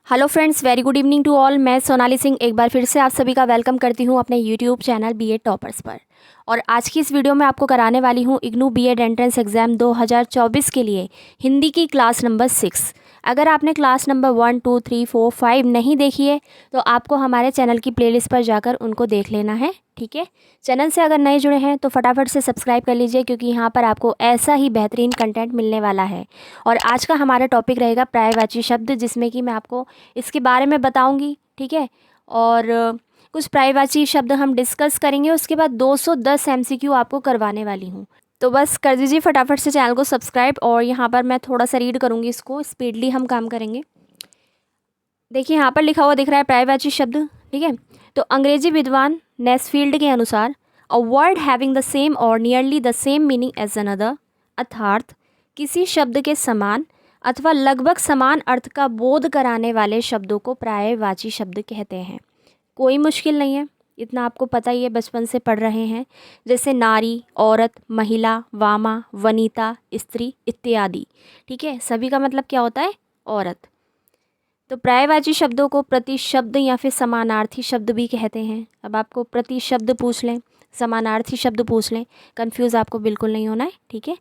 Hello friends, very good evening to all. मैं सोनाली सिंह एक बार फिर से आप सभी का वेलकम करती हूं अपने यूट्यूब चैनल बीएड टॉपर्स पर। और आज की इस वीडियो में आपको कराने वाली हूं इग्नू बीएड एंट्रेंस एग्ज़ाम 2024 के लिए हिंदी की क्लास नंबर 6। अगर आपने क्लास नंबर 1, 2, 3, 4, 5 नहीं देखी है तो आपको हमारे चैनल की प्लेलिस्ट पर जाकर उनको देख लेना है, ठीक है। चैनल से अगर नए जुड़े हैं तो फटाफट से सब्सक्राइब कर लीजिए, क्योंकि यहाँ पर आपको ऐसा ही बेहतरीन कंटेंट मिलने वाला है। और आज का हमारा टॉपिक रहेगा पर्यायवाची शब्द, जिसमें कि मैं आपको इसके बारे में बताऊंगी, ठीक है। और कुछ पर्यायवाची शब्द हम डिस्कस करेंगे। उसके बाद 210 एमसीक्यू आपको करवाने वाली हूँ। तो बस कर दीजिए फटाफट से चैनल को सब्सक्राइब। और यहाँ पर मैं थोड़ा सा रीड करूँगी, इसको स्पीडली हम काम करेंगे। देखिए यहाँ पर लिखा हुआ दिख रहा है पर्यायवाची शब्द, ठीक है। तो अंग्रेजी विद्वान नेस्फील्ड के अनुसार a word having the same और nearly the same meaning as another, अर्थात किसी शब्द के समान अथवा लगभग समान अर्थ का बोध कराने वाले शब्दों को पर्यायवाची शब्द कहते हैं। कोई मुश्किल नहीं है, इतना आपको पता ही है, बचपन से पढ़ रहे हैं। जैसे नारी, औरत, महिला, वामा, वनिता, स्त्री इत्यादि, ठीक है। सभी का मतलब क्या होता है? औरत। तो पर्यायवाची शब्दों को प्रतिशब्द या फिर समानार्थी शब्द भी कहते हैं। अब आपको प्रतिशब्द पूछ लें, समानार्थी शब्द पूछ लें, कंफ्यूज आपको बिल्कुल नहीं होना है, ठीक है।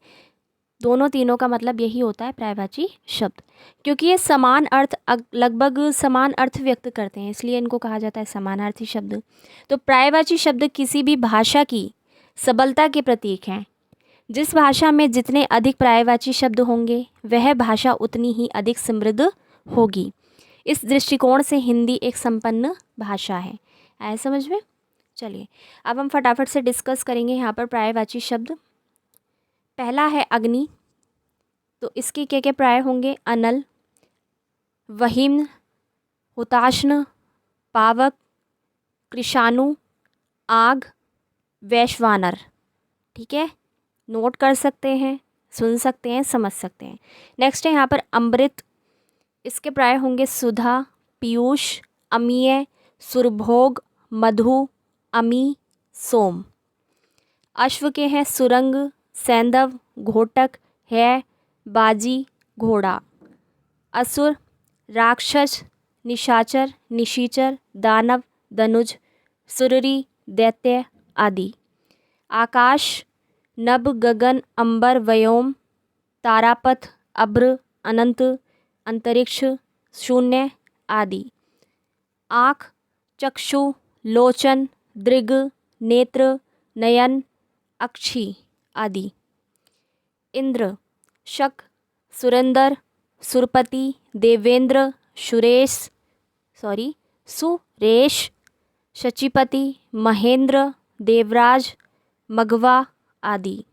दोनों तीनों का मतलब यही होता है पर्यायवाची शब्द, क्योंकि ये समान अर्थ, लगभग समान अर्थ व्यक्त करते हैं, इसलिए इनको कहा जाता है समानार्थी शब्द। तो पर्यायवाची शब्द किसी भी भाषा की सबलता के प्रतीक हैं। जिस भाषा में जितने अधिक पर्यायवाची शब्द होंगे वह भाषा उतनी ही अधिक समृद्ध होगी। इस दृष्टिकोण से हिंदी एक संपन्न भाषा है। आया समझ में? चलिए अब हम फटाफट से डिस्कस करेंगे यहाँ पर पर्यायवाची शब्द। पहला है अग्नि। तो इसके क्या क्या पर्याय होंगे? अनल, वहीम्न, हुताश्न, पावक, कृषाणु, आग, वैश्वानर, ठीक है। नोट कर सकते हैं, सुन सकते हैं, समझ सकते हैं। नेक्स्ट है यहाँ पर अमृत। इसके पर्याय होंगे सुधा, पीयूष, अमीय, सुरभोग, मधु, अमी, सोम। अश्व के हैं सुरंग, सैंधव, घोटक, है, बाजी, घोड़ा। असुर, राक्षस, निशाचर, निशीचर, दानव, धनुज, सुररी, दैत्य आदि। आकाश, नभ, गगन, अंबर, व्योम, तारापथ, अभ्र, अनंत, अंतरिक्ष, शून्य आदि। आँख, चक्षु, लोचन, दृग, नेत्र, नयन, अक्षी आदि। इंद्र, शक, सुरेंद्र, सुरपति, देवेंद्र, सुरेश, शचीपति, महेंद्र, देवराज, मघवा आदि।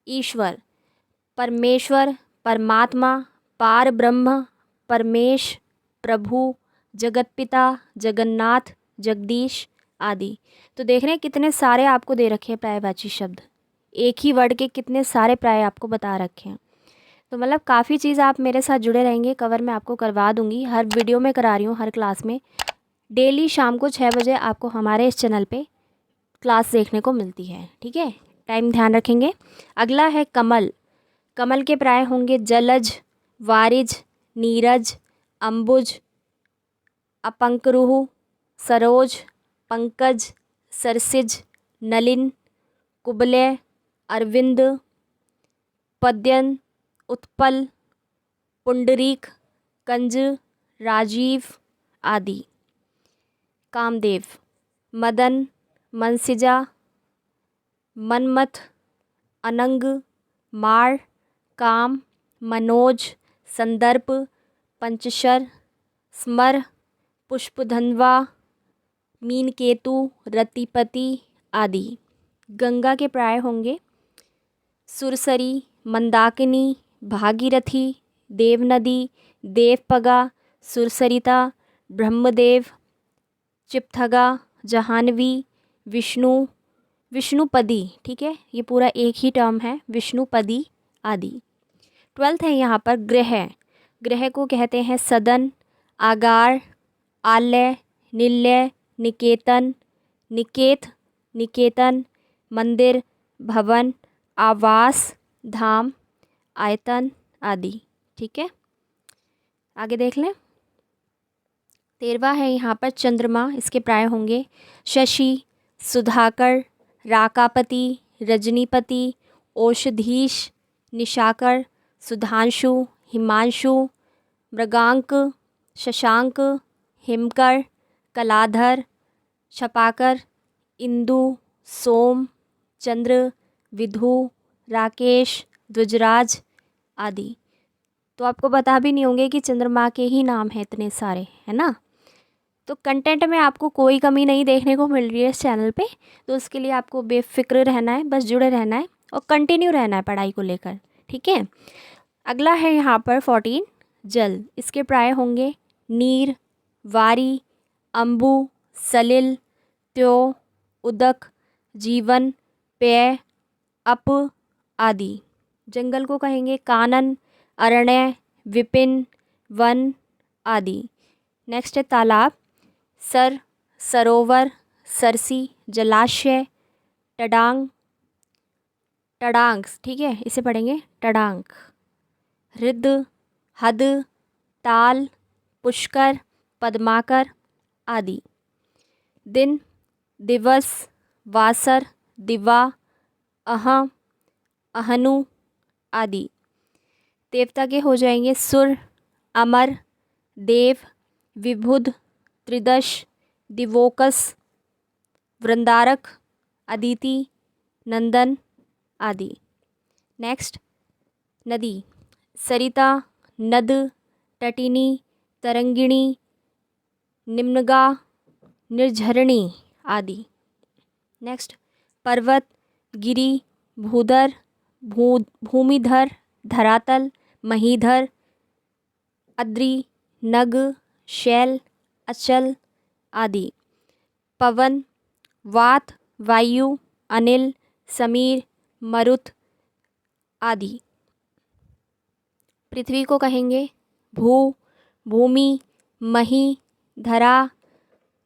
ईश्वर, परमेश्वर, परमात्मा, पार ब्रह्म, परमेश, प्रभु, जगतपिता, जगन्नाथ, जगदीश आदि। तो देख रहे हैं कितने सारे आपको दे रखे हैं पर्यायवाची शब्द। एक ही वर्ड के कितने सारे पर्याय आपको बता रखे हैं। तो मतलब काफ़ी चीज़ आप मेरे साथ जुड़े रहेंगे, कवर मैं आपको करवा दूंगी। हर वीडियो में करा रही हूँ, हर क्लास में। डेली शाम को 6 बजे आपको हमारे इस चैनल पे क्लास देखने को मिलती है, ठीक है। टाइम ध्यान रखेंगे। अगला है कमल। कमल के पर्याय होंगे जलज, वारिज, नीरज, अंबुज, अपंकरुह, सरोज, पंकज, सरसिज, नलिन, कुबलय, अरविंद, पद्यन, उत्पल, पुंडरीक, कंज, राजीव आदि। कामदेव, मदन, मनसिजा, मनमथ, अनंग, मार, काम, मनोज, संदर्प, पंचशर, स्मर, पुष्पधन्वा, मीनकेतु, रतिपति आदि। गंगा के पर्याय होंगे सुरसरी, मंदाकिनी, भागीरथी, देवनदी, देवपगा, सुरसरिता, ब्रह्मदेव, चिपथगा, जाह्नवी, विष्णु, विष्णुपदी, ठीक है। ये पूरा एक ही टर्म है, विष्णुपदी आदि। 12th है यहाँ पर ग्रह। ग्रह को कहते हैं सदन, आगार, आलय, निलय, निकेतन, निकेत, निकेतन, मंदिर, भवन, आवास, धाम, आयतन आदि, ठीक है। आगे देख लें। 13वां है यहाँ पर चंद्रमा, इसके प्राय होंगे शशि, सुधाकर, राकापति, रजनीपति, औषधीश, निशाकर, सुधांशु, हिमांशु, मृगांक, शशांक, हिमकर, कलाधर, छपाकर, इंदु, सोम, चंद्र, विधु, राकेश, द्विजराज आदि। तो आपको पता भी नहीं होंगे कि चंद्रमा के ही नाम हैं इतने सारे, है ना। तो कंटेंट में आपको कोई कमी नहीं देखने को मिल रही है इस चैनल पे, तो उसके लिए आपको बेफिक्र रहना है, बस जुड़े रहना है और कंटिन्यू रहना है पढ़ाई को लेकर, ठीक है। अगला है यहाँ पर 14 जल, इसके प्राय होंगे नीर, वारी, अम्बु, सलिल, त्यो, उदक, जीवन, पेय, अप आदि। जंगल को कहेंगे कानन, अरण्य, विपिन, वन आदि। नेक्स्ट है तालाब, सर, सरोवर, सरसी, जलाशय, टडांग, टडांग, ठीक है, इसे पढ़ेंगे टडांग। हृद, हद, ताल, पुष्कर, पद्माकर आदि। दिन, दिवस, वासर, दिवा, अह, अहनु आदि। देवता के हो जाएंगे सुर, अमर, देव, विबुध, त्रिदश, दिवोकस, वृंदारक, अदिति, नंदन आदि। नेक्स्ट नदी, सरिता, नद, तटिनी, तरंगिणी, निम्नगा, निर्झरणी आदि। नेक्स्ट पर्वत, गिरि, भूधर, भूमिधर, धरातल, महीधर, अद्रि, नग, शैल, अचल आदि। पवन, वात, वायु, अनिल, समीर, मरुत आदि। पृथ्वी को कहेंगे भू, भूमि, मही, धरा,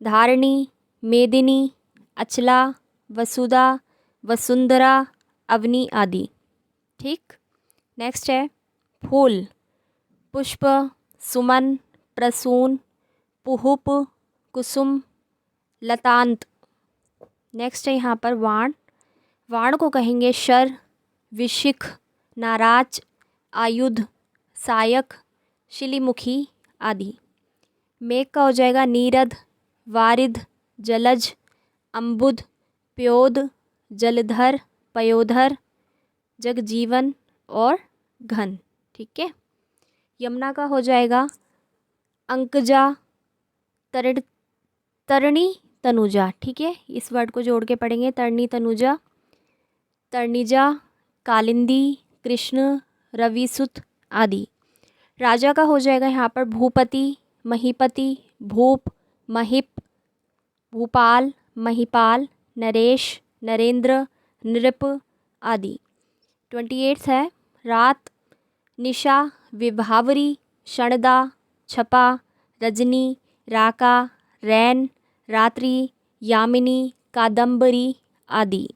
धारणी, मेदिनी, अचला, वसुधा, वसुंधरा, अवनी आदि, ठीक। नेक्स्ट है फूल, पुष्प, सुमन, प्रसून, पुहुप, कुसुम, लतांत। नेक्स्ट है यहाँ पर वाण, वाण को कहेंगे शर, विशिख, नाराज, आयुध, सायक, शिलीमुखी आदि। मेघ का हो जाएगा नीरद, वारिद, जलज, अम्बुद, प्योद, जलधर, पयोधर, जगजीवन और घन, ठीक है। यमुना का हो जाएगा अंकजा, तरणी, तनुजा, ठीक है, इस वर्ड को जोड़ के पढ़ेंगे तरणी, तनुजा, तर्णिजा, कालिंदी, कृष्ण, रविसुत आदि। राजा का हो जाएगा यहाँ पर भूपति, महीपति, भूप, महिप, भूपाल, महिपाल, नरेश, नरेंद्र, नृप आदि। 28 है रात, निशा, विभावरी, क्षणदा, छपा, रजनी, राका, रैन, रात्रि, यामिनी, कादम्बरी आदि।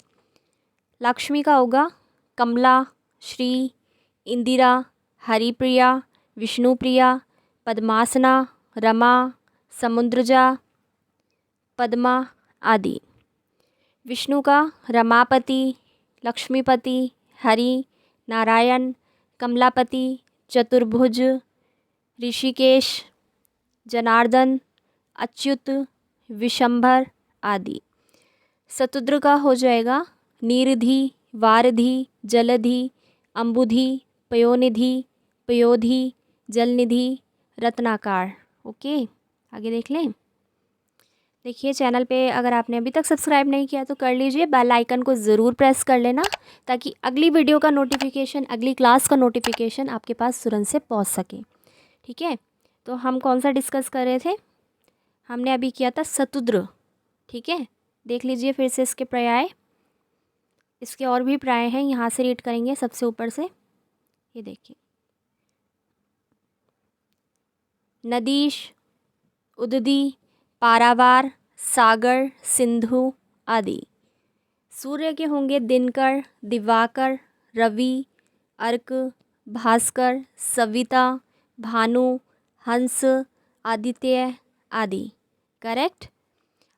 लक्ष्मी का होगा कमला, श्री, इंदिरा, हरिप्रिया, विष्णुप्रिया, पद्मासना, रमा, समुद्रजा, पद्मा आदि। विष्णु का रमापति, लक्ष्मीपति, हरि, नारायण, कमलापति, चतुर्भुज, ऋषिकेश, जनार्दन, अच्युत, विशंभर आदि। शतुद्र का हो जाएगा नीरधि, वारधि, जलधि, अम्बुधि, पयोनिधि, पयोधि, जलनिधि, रत्नाकार। ओके, आगे देख लें। देखिए चैनल पे अगर आपने अभी तक सब्सक्राइब नहीं किया तो कर लीजिए, बेल आइकन को ज़रूर प्रेस कर लेना ताकि अगली वीडियो का नोटिफिकेशन, अगली क्लास का नोटिफिकेशन आपके पास तुरंत से पहुंच सके, ठीक है। तो हम कौन सा डिस्कस कर रहे थे, हमने अभी किया था शतुद्र, ठीक है। देख लीजिए फिर से इसके पर्याय, इसके और भी पर्याय हैं, यहाँ से रीड करेंगे सबसे ऊपर से। ये देखिए नदीश, उददी, पारावार, सागर, सिंधु आदि। सूर्य के होंगे दिनकर, दिवाकर, रवि, अर्क, भास्कर, सविता, भानु, हंस, आदित्य आदि। करेक्ट।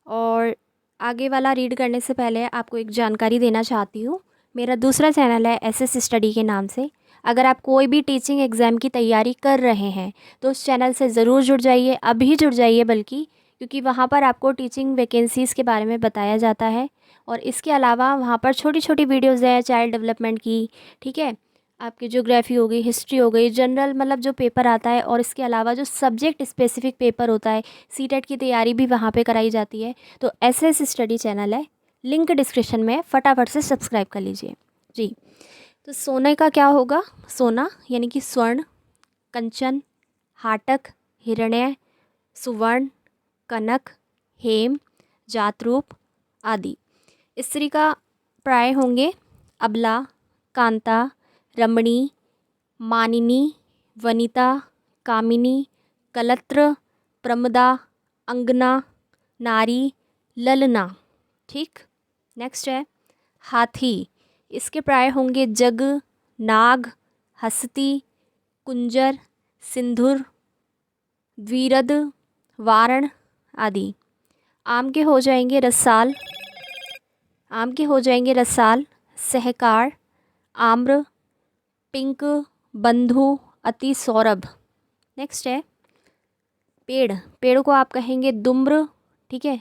और आगे वाला रीड करने से पहले आपको एक जानकारी देना चाहती हूँ। मेरा दूसरा चैनल है एसएस स्टडी के नाम से। अगर आप कोई भी टीचिंग एग्ज़ाम की तैयारी कर रहे हैं तो उस चैनल से ज़रूर जुड़ जाइए, अभी जुड़ जाइए बल्कि, क्योंकि वहाँ पर आपको टीचिंग वैकेंसीज़ के बारे में बताया जाता है। और इसके अलावा वहाँ पर छोटी छोटी वीडियोज़ हैं चाइल्ड डेवलपमेंट की, ठीक है, आपकी ज्योग्राफी हो गई, हिस्ट्री हो गई, जनरल मतलब जो पेपर आता है, और इसके अलावा जो सब्जेक्ट स्पेसिफिक पेपर होता है, सीटेट की तैयारी भी वहाँ पे कराई जाती है। तो एसएस स्टडी चैनल है, लिंक डिस्क्रिप्शन में, फटाफट से सब्सक्राइब कर लीजिए जी। तो सोने का क्या होगा? सोना यानी कि स्वर्ण, कंचन, हाटक, हिरण्य, सुवर्ण, कनक, हेम, जातरूप आदि। स्त्री का प्राय होंगे अबला, कांता, रमणी, मानिनी, वनिता, कामिनी, कलत्र, प्रमदा, अंगना, नारी, ललना। ठीक। नेक्स्ट है हाथी। इसके प्राय होंगे जग, नाग, हस्ती, कुंजर, सिंधुर, द्विरद, वारण आदि। आम के हो जाएंगे रसाल, सहकार, आम्र, पिंक, बंधु, अति सौरभ। नेक्स्ट है पेड़। पेड़ को आप कहेंगे दुम्र, ठीक है,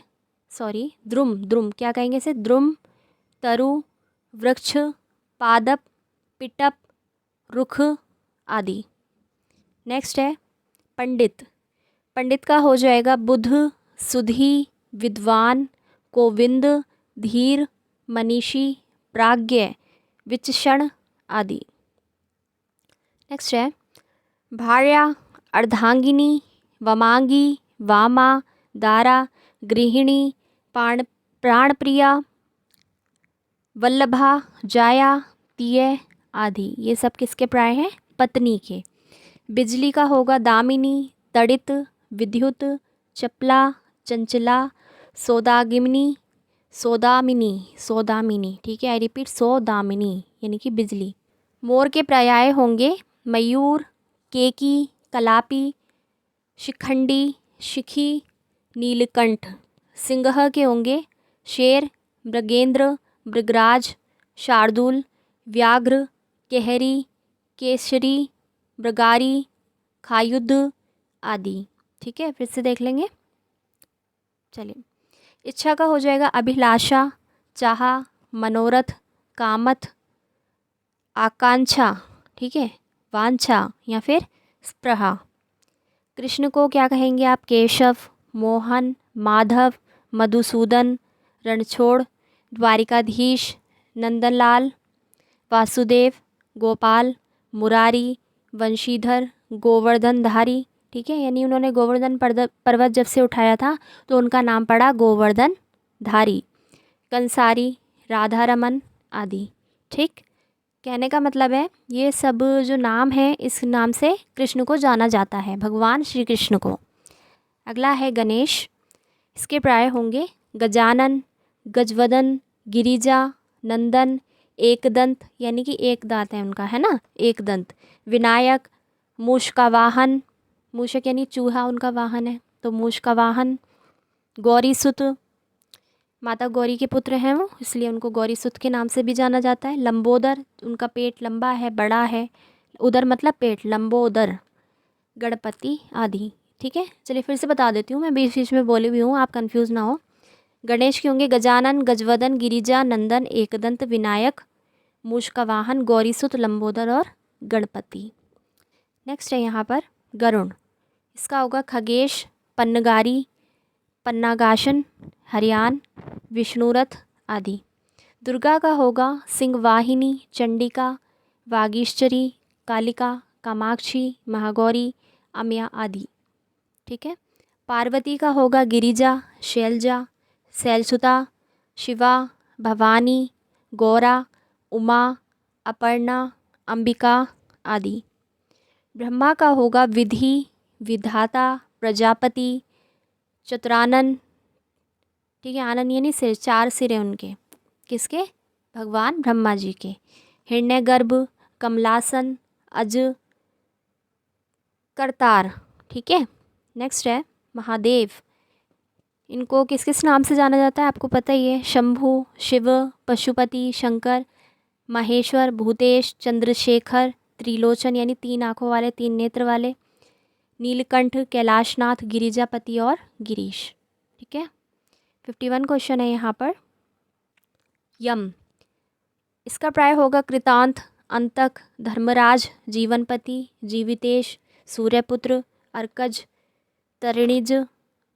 सॉरी द्रुम क्या कहेंगे इसे? द्रुम, तरु, वृक्ष, पादप, पिटप, रुख आदि। नेक्स्ट है पंडित। पंडित का हो जाएगा बुध, सुधी, विद्वान, कोविंद, धीर, मनीषी, प्राज्ञ, विचक्षण आदि। नेक्स्ट है भार्या, अर्धांगिनी, वमांगी, वामा, दारा, गृहिणी, प्राणप्रिया, वल्लभा, जाया, तीय आदि। ये सब किसके प्राय हैं? पत्नी के। बिजली का होगा दामिनी, तड़ित, विद्युत, चपला, चंचला, सोदामिनी, ठीक है, आई रिपीट सोदामिनी यानी कि बिजली। मोर के पर्याय होंगे मयूर, केकी, कलापी, शिखंडी, शिखी, नीलकंठ। सिंह के होंगे शेर, मृगेंद्र, मृगराज, शार्दूल, व्याघ्र, केहरी, केसरी, मृगारी, खायुद्ध आदि। ठीक है, फिर से देख लेंगे। चलिए, इच्छा का हो जाएगा अभिलाषा, चाह, मनोरथ, कामथ, आकांक्षा, ठीक है, वांछा या फिर स्पृहा। कृष्ण को क्या कहेंगे आप? केशव, मोहन, माधव, मधुसूदन, रणछोड़, द्वारिकाधीश, नंदलाल, वासुदेव, गोपाल, मुरारी, वंशीधर, गोवर्धनधारी। ठीक है, यानी उन्होंने गोवर्धन पर्वत जब से उठाया था तो उनका नाम पड़ा गोवर्धन धारी। कंसारी, राधा रमन आदि। ठीक, कहने का मतलब है ये सब जो नाम है इस नाम से कृष्ण को जाना जाता है, भगवान श्री कृष्ण को। अगला है गणेश। इसके प्राय होंगे गजानन, गजवदन, गिरिजा, नंदन, एकदंत यानी कि एक दांत है उनका, है ना, एक दंत, विनायक, मूष का वाहन, मूषक यानी चूहा उनका वाहन है तो मूष का वाहन, गौरीसुत, माता गौरी के पुत्र हैं वो, इसलिए उनको गौरीसुत के नाम से भी जाना जाता है। लंबोदर, उनका पेट लंबा है, बड़ा है, उदर मतलब पेट, लंबोदर, गणपति आदि। ठीक है, चलिए फिर से बता देती हूँ, मैं बीच बीच में बोली हुई हूँ, आप कंफ्यूज ना हो। गणेश के होंगे गजानन, गजवदन, गिरिजा, नंदन, एकदंत, विनायक, मूष का वाहन, गौरीसुत, लंबोदर और गणपति। नेक्स्ट है यहाँ पर गरुण। इसका होगा खगेश, पन्नगारी, पन्नागाशन, हरियान, विष्णुरथ आदि। दुर्गा का होगा सिंहवाहिनी, चंडिका, वागीश्वरी, कालिका, कामाक्षी, महागौरी, अम्या आदि। ठीक है, पार्वती का होगा गिरिजा, शैलजा, शैलसुता, शिवा, भवानी, गौरा, उमा, अपर्णा, अंबिका आदि। ब्रह्मा का होगा विधि, विधाता, प्रजापति, चतुरानन, ठीक है, आनन यानी सिर, 4 सिर हैं उनके, किसके? भगवान ब्रह्मा जी के। हिरण्यगर्भ, कमलासन, अज, करतार। ठीक है, नेक्स्ट है महादेव। इनको किस किस नाम से जाना जाता है आपको पता ही है, शंभु, शिव, पशुपति, शंकर, महेश्वर, भूतेश, चंद्रशेखर, त्रिलोचन यानी 3 आँखों वाले, 3 नेत्र वाले, नीलकंठ, कैलाशनाथ, गिरिजापति और गिरीश। ठीक है। 51 क्वेश्चन है यहाँ पर। यम, इसका प्राय होगा कृतांत, अंतक, धर्मराज, जीवनपति, जीवितेश, सूर्यपुत्र, अर्कज, तरणिज,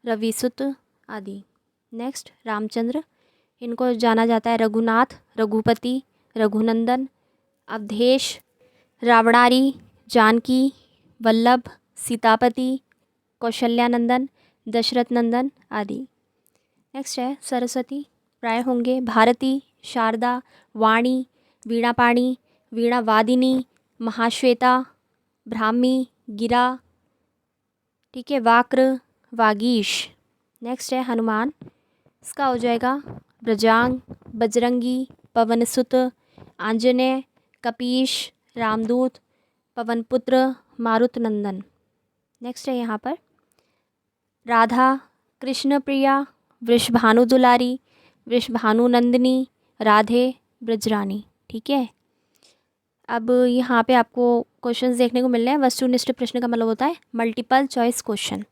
रविसुत आदि। नेक्स्ट रामचंद्र, इनको जाना जाता है रघुनाथ, रघुपति, रघुनंदन, अवधेश, रावणारी, जानकी, वल्लभ, सीतापति, कौशल्यानंदन, दशरथ नंदन आदि। नेक्स्ट है सरस्वती, प्राय होंगे भारती, शारदा, वाणी, वीणापाणी, वीणावादिनी, महाश्वेता, ब्राह्मी, गिरा। ठीक है। वाक्र, वागीश। नेक्स्ट है हनुमान, इसका हो जाएगा ब्रजांग, बजरंगी, पवनसुत, आंजनेय, कपीश, रामदूत, पवनपुत्र, मारुतनंदन। नेक्स्ट है यहाँ पर राधा, कृष्णप्रिया, वृषभानु दुलारी, वृषभानुनंदिनी, राधे, ब्रजरानी। ठीक है। अब यहाँ पे आपको क्वेश्चंस देखने को मिल रहे हैं। वस्तुनिष्ठ प्रश्न का मतलब होता है मल्टीपल चॉइस क्वेश्चन।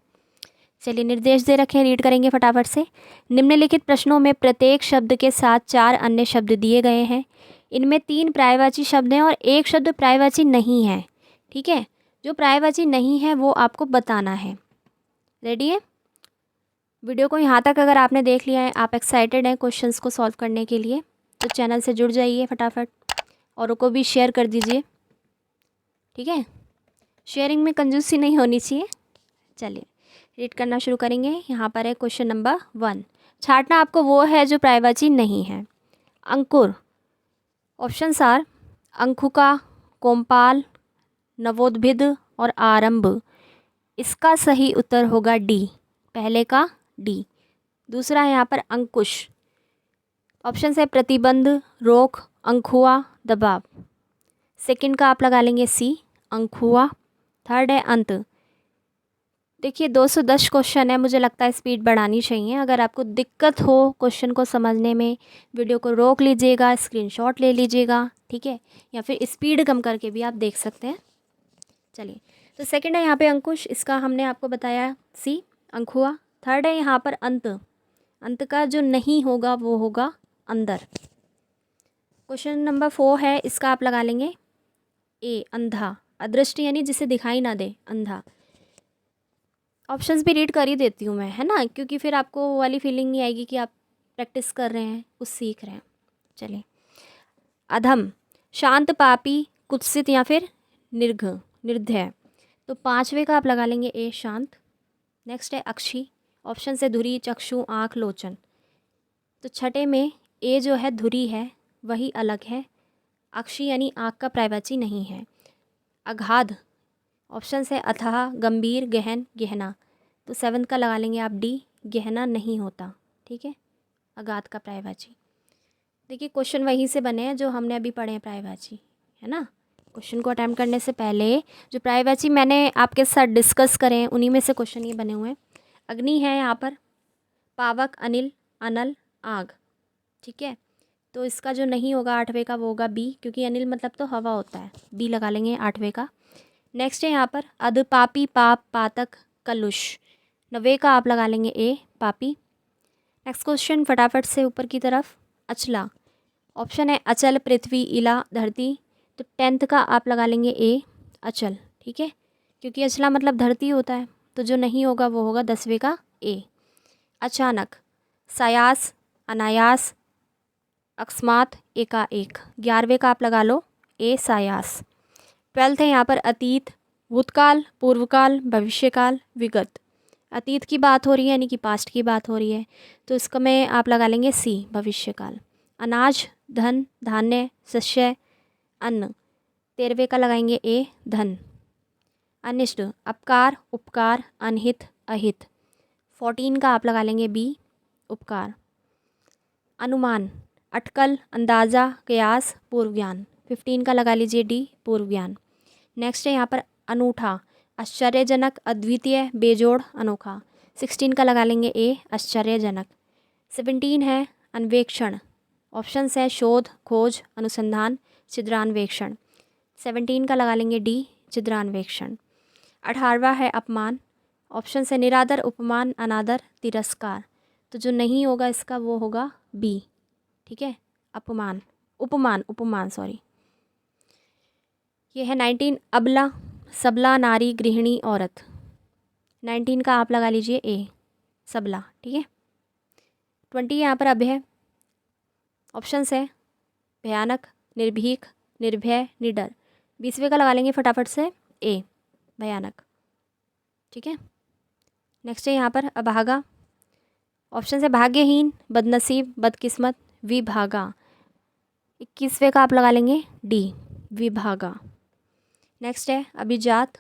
चलिए, निर्देश दे रखे हैं, रीड करेंगे फटाफट से। निम्नलिखित प्रश्नों में प्रत्येक शब्द के साथ 4 अन्य शब्द दिए गए हैं। इनमें 3 पर्यायवाची शब्द हैं और 1 शब्द पर्यायवाची नहीं है। ठीक है। जो पर्यायवाची नहीं है वो आपको बताना है। रेडी है? वीडियो को यहाँ तक अगर आपने देख लिया है, आप एक्साइटेड हैं क्वेश्चंस को सॉल्व करने के लिए, तो चैनल से जुड़ जाइए फटाफट, औरों को भी शेयर कर दीजिए। ठीक है। शेयरिंग में कंजूसी नहीं होनी चाहिए। चलिए रीड करना शुरू करेंगे। यहाँ पर है क्वेश्चन नंबर 1। छांटना आपको वो है जो पर्यायवाची नहीं है। अंकुर, ऑप्शंस आर अंकुका, कोमपाल, नवोद्भिद और आरंभ। इसका सही उत्तर होगा डी, पहले का डी। दूसरा है यहाँ पर अंकुश, ऑप्शन है प्रतिबंध, रोक, अंकुआ, दबाव। सेकंड का आप लगा लेंगे सी, अंकुआ। थर्ड है अंत। देखिए 210 क्वेश्चन है, मुझे लगता है स्पीड बढ़ानी चाहिए। अगर आपको दिक्कत हो क्वेश्चन को समझने में, वीडियो को रोक लीजिएगा, स्क्रीनशॉट ले लीजिएगा। ठीक है। या फिर स्पीड कम करके भी आप देख सकते हैं। चलिए, तो सेकंड है यहाँ पे अंकुश, इसका हमने आपको बताया सी, अंकुआ। थर्ड है यहाँ पर अंत, अंत का जो नहीं होगा वो होगा अंदर। क्वेश्चन नंबर 4 है, इसका आप लगा लेंगे ए, अंधा, अदृष्ट यानी जिसे दिखाई ना दे, अंधा। ऑप्शंस भी रीड कर ही देती हूँ मैं, है ना, क्योंकि फिर आपको वो वाली फीलिंग नहीं आएगी कि आप प्रैक्टिस कर रहे हैं, कुछ सीख रहे हैं। चलिए, अधम, शांत, पापी, कुत्सित या फिर निर्घ, निर्दय। तो 5वें का आप लगा लेंगे ए, शांत। नेक्स्ट है अक्षी, ऑप्शन से धुरी, चक्षु, आँख, लोचन। तो छठे में ए जो है धुरी है वही अलग है, अक्षी यानी आँख का पर्यायवाची नहीं है। अगाध, ऑप्शन है अथाह, गंभीर, गहन, गहना। तो 7 का लगा लेंगे आप डी, गहना नहीं होता। ठीक है। अगाध का पर्यायवाची। देखिए क्वेश्चन वहीं से बने हैं जो हमने अभी पढ़े हैं पर्यायवाची, है ना। क्वेश्चन को अटैम्प्ट करने से पहले जो पर्यायवाची मैंने आपके साथ डिस्कस करें उन्हीं में से क्वेश्चन ये बने हुए हैं। अग्नि है यहाँ पर, पावक, अनिल, अनल, आग। ठीक है। तो इसका जो नहीं होगा 8वें का वो होगा बी, क्योंकि अनिल मतलब तो हवा होता है। बी लगा लेंगे 8वें का। नेक्स्ट है यहाँ पर अध, पापी, पाप, पातक, कलुष। 9वें का आप लगा लेंगे ए, पापी। नेक्स्ट क्वेश्चन फटाफट से ऊपर की तरफ, अचला, ऑप्शन है अचल, पृथ्वी, इला, धरती। तो 10th का आप लगा लेंगे ए, अचल। ठीक है। क्योंकि अचला मतलब धरती होता है, तो जो नहीं होगा वो होगा 10वें का ए। अचानक, सायास, अनायास, अकस्मात, एकाएक। 11वें का आप लगा लो ए, सायास। 12th है यहाँ पर अतीत, भूतकाल, पूर्वकाल, भविष्यकाल, विगत। अतीत की बात हो रही है यानी कि पास्ट की बात हो रही है, तो इसका में आप लगा लेंगे सी, भविष्यकाल। अनाज, धन, धान्य, शस्य, अन्न। 13वें का लगाएंगे ए, धन। अनिष्ट, अपकार, उपकार, अनहित, अहित। 14 का आप लगा लेंगे बी, उपकार। अनुमान, अटकल, अंदाज़ा, कयास, पूर्व ज्ञान। 15 का लगा लीजिए डी, पूर्व ज्ञान। नेक्स्ट है यहाँ पर अनूठा, आश्चर्यजनक, अद्वितीय, बेजोड़, अनोखा। 16 का लगा लेंगे ए, आश्चर्यजनक। 17 है अन्वेक्षण। ऑप्शंस है शोध, खोज, अनुसंधान, छिद्रान्वेक्षण। 17 का लगा लेंगे डी, छिद्रान्वेक्षण। 18वां है अपमान। ऑप्शन है निरादर, उपमान, अनादर, तिरस्कार। तो जो नहीं होगा इसका वो होगा बी, ठीक है, अपमान, उपमान, उपमान सॉरी। ये है 19 अबला, सबला, नारी, गृहिणी, औरत। 19 का आप लगा लीजिए ए, सबला, ठीक है। 20 यहाँ पर अभय। ऑप्शंस है भयानक, निर्भीक, निर्भय, निडर। 20वें का लगा लेंगे फटाफट से ए, भयानक, ठीक है। नेक्स्ट है यहाँ पर अभागा। ऑप्शन है भाग्यहीन, बदनसीब, बदकिस्मत, विभागा। 21वें का आप लगा लेंगे डी, विभागा। नेक्स्ट है अभिजात।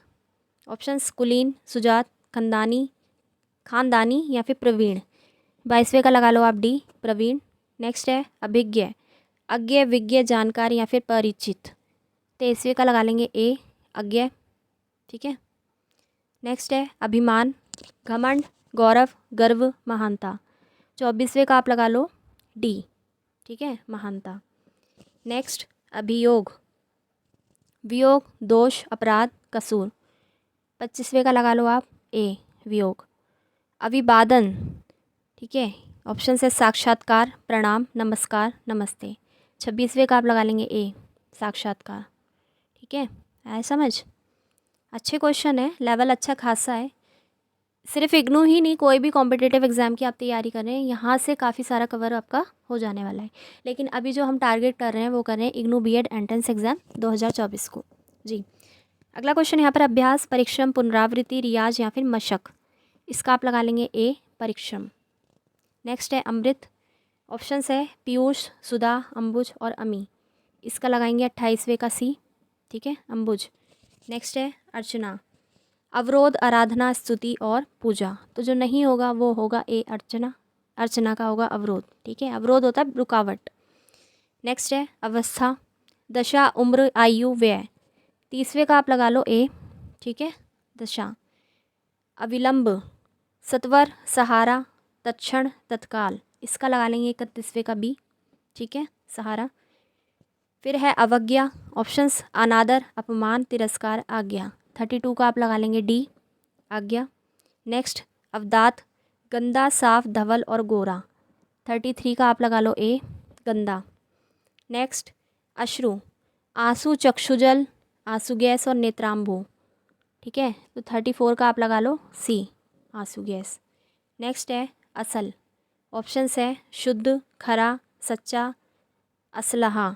ऑप्शंस कुलीन, सुजात, खानदानी या फिर प्रवीण। 22वें का लगा लो आप डी, प्रवीण। नेक्स्ट है अभिज्ञ, अज्ञ, विज्ञ, जानकार या फिर परिचित। 23वें का लगा लेंगे ए, अज्ञ, ठीक है। नेक्स्ट है अभिमान, घमंड, गौरव, गर्व, महानता। 24वें का आप लगा लो डी, ठीक है, महानता। नेक्स्ट अभियोग, वियोग, दोष, अपराध, कसूर। 25वें का लगा लो आप ए, वियोग। अभिवादन, ठीक है। ऑप्शन है साक्षात्कार, प्रणाम, नमस्कार, नमस्ते। 26वें का आप लगा लेंगे ए, साक्षात्कार, ठीक है। आए समझ? अच्छे क्वेश्चन है, लेवल अच्छा खासा है। सिर्फ इग्नू ही नहीं, कोई भी कॉम्पिटिटिव एग्ज़ाम की आप तैयारी कर रहे हैं, यहाँ से काफ़ी सारा कवर आपका हो जाने वाला है। लेकिन अभी जो हम टारगेट कर रहे हैं वो कर रहे हैं इग्नू बीएड एंट्रेंस एग्ज़ाम 2024 को। जी, अगला क्वेश्चन यहाँ पर अभ्यास, परिश्रम, पुनरावृत्ति, रियाज या फिर मशक। इसका आप लगा लेंगे ए, परिश्रम। नेक्स्ट है अमृत। ऑप्शंस है पीयूष, सुधा, अंबुज और अमी। इसका लगाएंगे 28वें का सी, ठीक है, अंबुज। नेक्स्ट है अर्चना, अवरोध, आराधना, स्तुति और पूजा। तो जो नहीं होगा वो होगा ए, अर्चना। अर्चना का होगा अवरोध, ठीक है, अवरोध होता है रुकावट। नेक्स्ट है अवस्था, दशा, उम्र, आयु, व्यय। 30वें का आप लगा लो ए, ठीक है, दशा। अविलंब, सत्वर, सहारा, तत्क्षण, तत्काल। इसका लगा लेंगे 31वें का बी, ठीक है, सहारा। फिर है अवज्ञा। ऑप्शंस अनादर, अपमान, तिरस्कार, आज्ञा। 32 का आप लगा लेंगे डी, आज्ञा। नेक्स्ट अवदात, गंदा, साफ, धवल और गोरा। 33 का आप लगा लो ए, गंदा। नेक्स्ट अश्रु, आंसू, चक्षुजल, आंसू गैस और नेत्रांबु, ठीक है। तो 34 का आप लगा लो सी, आंसू गैस। नेक्स्ट है असल। ऑप्शंस है शुद्ध, खरा, सच्चा, असलहा।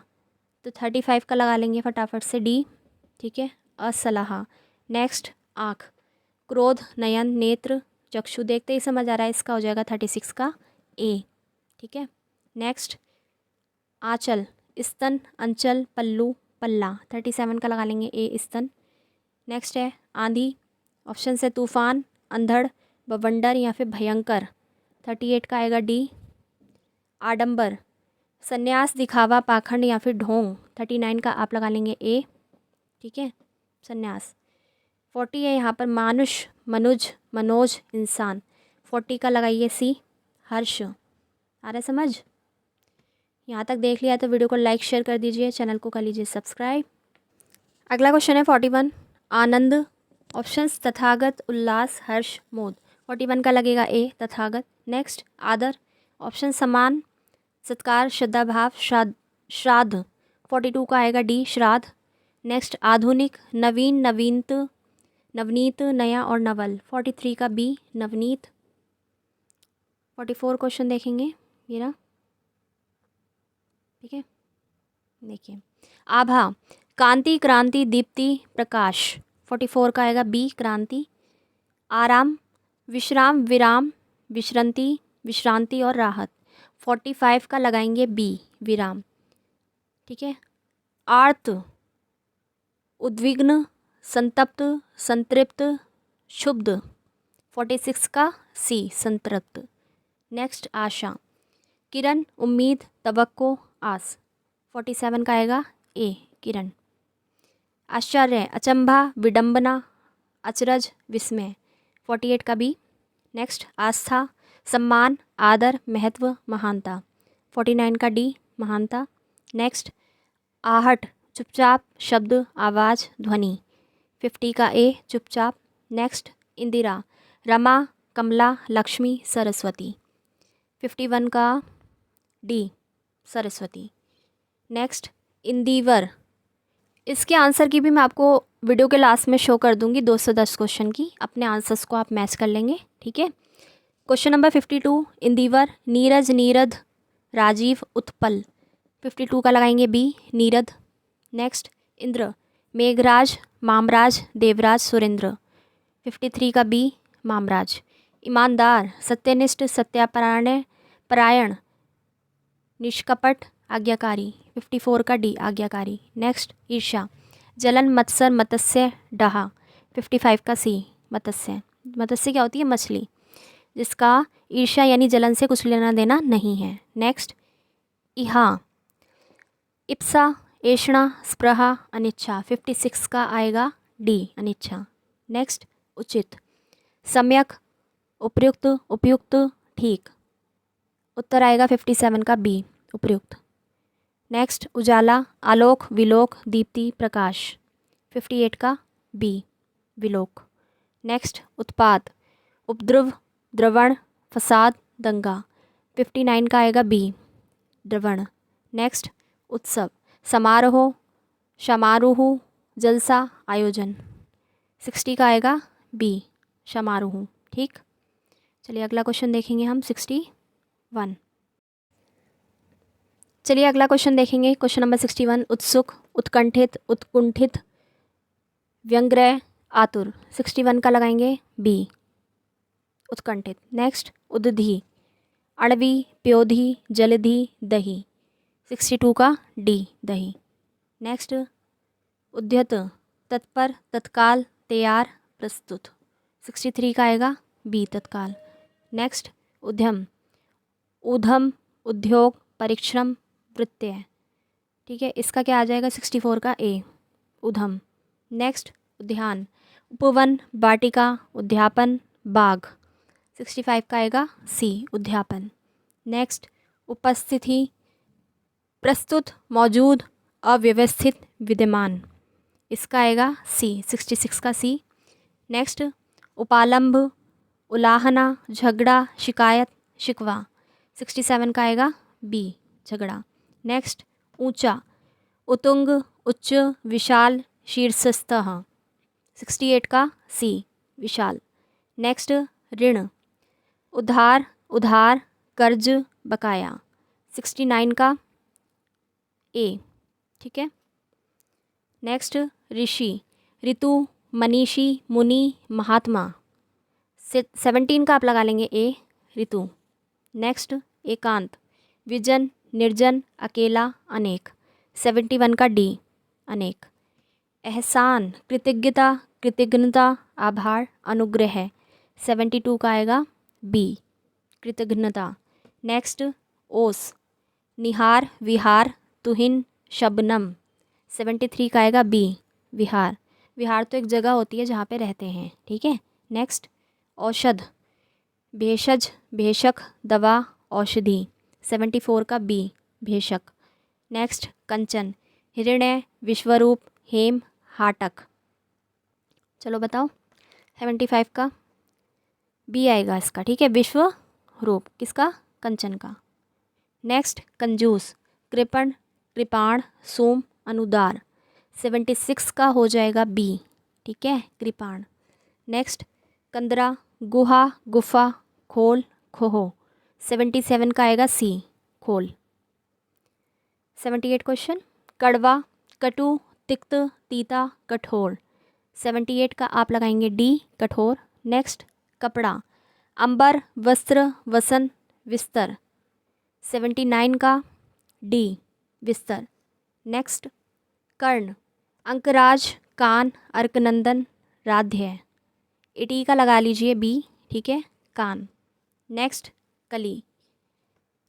तो 35 का लगा लेंगे फटाफट से डी, ठीक है, असलहा। नेक्स्ट आँख, क्रोध, नयन, नेत्र, चक्षु। देखते ही समझ आ रहा है, इसका हो जाएगा 36 का ए, ठीक है। नेक्स्ट आंचल, स्तन, अंचल, पल्लू, पल्ला। 37 का लगा लेंगे ए, स्तन। नेक्स्ट है आंधी। ऑप्शन है तूफान, अंधड़, बवंडर या फिर भयंकर। 38 का आएगा डी, आडंबर, संन्यास, दिखावा, पाखंड या फिर ढोंग। 39 का आप लगा लेंगे ए, ठीक है, संन्यास। 40 है यहाँ पर मानुष, मनुज, मनोज, इंसान। 40 का लगाइए सी, हर्ष। आ रहा है समझ? यहाँ तक देख लिया तो वीडियो को लाइक शेयर कर दीजिए, चैनल को कर लीजिए सब्सक्राइब। अगला क्वेश्चन है 41 आनंद। ऑप्शंस तथागत, उल्लास, हर्ष, मोद। 41 का लगेगा ए, तथागत। नेक्स्ट आदर। ऑप्शन समान, सत्कार, श्रद्धा भाव, श्राद्ध। 42 का आएगा डी, श्राद्ध। नेक्स्ट आधुनिक, नवीन, नवनीत, नया और नवल। 43 का बी, नवनीत। 44 क्वेश्चन देखेंगे ये ना, ठीक है। देखिए आभा, कांति, क्रांति, दीप्ति, प्रकाश। 44 का आएगा बी, क्रांति। आराम, विश्राम, विराम, विश्रांति और राहत। 45 का लगाएंगे बी, विराम, ठीक है। आर्त, उद्विग्न, संतप्त, संतृप्त, क्षुब्ध। 46 का सी, संतृप्त। नेक्स्ट आशा, किरण, उम्मीद, तवक्को, आस। 47 का आएगा ए, किरण। आश्चर्य, अचंभा, विडंबना, अचरज, विस्मय। 48 का बी, नेक्स्ट आस्था, सम्मान, आदर, महत्व, महानता। 49 का डी, महानता। नेक्स्ट आहट, चुपचाप, शब्द, आवाज़, ध्वनि। 50 का ए, चुपचाप। नेक्स्ट इंदिरा, रमा, कमला, लक्ष्मी, सरस्वती। 51 का डी, सरस्वती। नेक्स्ट इंदिवर, इसके आंसर की भी मैं आपको वीडियो के लास्ट में शो कर दूंगी 210 क्वेश्चन की, अपने आंसर्स को आप मैच कर लेंगे, ठीक है। Question number 52, Indeevar, Neeraj, Neerad, Rajiv, Utpal. 52 का लगाएंगे बी, नीरद। नेक्स्ट इंद्र, मेघराज, मामराज, देवराज, सुरेंद्र। 53 का बी, मामराज। ईमानदार, सत्यनिष्ठ, सत्यापरायण, निष्कपट, आज्ञाकारी। 54 का डी, आज्ञाकारी। नेक्स्ट ईर्ष्या, जलन, मत्सर, मत्स्य, डहा। 55 का सी, मत्स्य। मत्स्य क्या होती है? मछली, जिसका ईर्ष्या यानी जलन से कुछ लेना देना नहीं है। नेक्स्ट इहा, इप्सा, ऐषणा, स्पृहा, अनिच्छा। 56 का आएगा डी, अनिच्छा। नेक्स्ट उचित, सम्यक, उपयुक्त, उपयुक्त, ठीक। उत्तर आएगा 57 का बी, उपयुक्त। नेक्स्ट उजाला, आलोक, विलोक, दीप्ति, प्रकाश। 58 का बी, विलोक। नेक्स्ट उत्पात, उपद्रव, द्रवण, फसाद, दंगा। 59 का आएगा बी, द्रवण। नेक्स्ट उत्सव, समारोह, समारोह, जलसा, आयोजन। 60 का आएगा बी, समारोह, ठीक। चलिए अगला क्वेश्चन देखेंगे हम 61। चलिए अगला क्वेश्चन देखेंगे, क्वेश्चन नंबर 61, उत्सुक, उत्कंठित, उत्कुंठित, व्यंग्रय, आतुर। 61 का लगाएंगे बी, उत्कंठित। नेक्स्ट उदधि, अणवी, प्योधि, जलधि, दही। 62 का डी, दही। नेक्स्ट उद्यत, तत्पर, तत्काल, तैयार, प्रस्तुत। 63 का आएगा बी, तत्काल। नेक्स्ट उद्यम, ऊधम, उद्योग, परिश्रम, वृत्य, ठीक है। इसका क्या आ जाएगा? 64 का ए, उधम। नेक्स्ट उद्यान, उपवन, वाटिका, उद्यापन, बाग। 65 का आएगा सी, उद्यापन। नेक्स्ट उपस्थिति, प्रस्तुत, मौजूद, अव्यवस्थित, विद्यमान। इसका आएगा सी, 66 का सी। नेक्स्ट उपालंब, उलाहना, झगड़ा, शिकायत, शिकवा। 67 का आएगा बी, झगड़ा। नेक्स्ट ऊंचा, उतुंग, उच्च, विशाल, शीर्षस्थः। 68 का सी, विशाल। नेक्स्ट ऋण, उधार, उधार, कर्ज, बकाया। 69 का ए, ठीक है। नेक्स्ट ऋषि, ऋतु, मनीषी, मुनि, महात्मा। 17 का आप लगा लेंगे ए, ऋतु। नेक्स्ट एकांत, विजन, निर्जन, अकेला, अनेक। 71 का डी, अनेक। एहसान, कृतज्ञता, कृतज्ञता, आभार, अनुग्रह। 72 का आएगा बी, कृतज्ञता। नेक्स्ट ओस, निहार, विहार, तुहिन, शबनम। 73 का आएगा बी, विहार। विहार तो एक जगह होती है जहाँ पे रहते हैं, ठीक है। नेक्स्ट औषध, भेषज, भेषक, दवा, औषधि। 74 का बी, भेषक। नेक्स्ट कंचन, हिरण्य, विश्वरूप, हेम, हाटक। चलो बताओ, 75 का बी आएगा इसका, ठीक है, विश्व रूप। किसका? कंचन का। नेक्स्ट कंजूस, कृपण, कृपाण, सोम, अनुदार। 76 का हो जाएगा बी, ठीक है, कृपाण। नेक्स्ट कंदरा, गुहा, गुफा, खोल, खोहो। 77 का आएगा सी, खोल। 78 क्वेश्चन, कड़वा, कटु, तिक्त, तीता, कठोर। 78 का आप लगाएंगे डी, कठोर। नेक्स्ट कपड़ा, अंबर, वस्त्र, वसन, विस्तर। 79 का डी, विस्तर। नेक्स्ट कर्ण, अंकराज, कान, अर्कनंदन, राध्य। 80 का लगा लीजिए बी, ठीक है, कान। नेक्स्ट कली,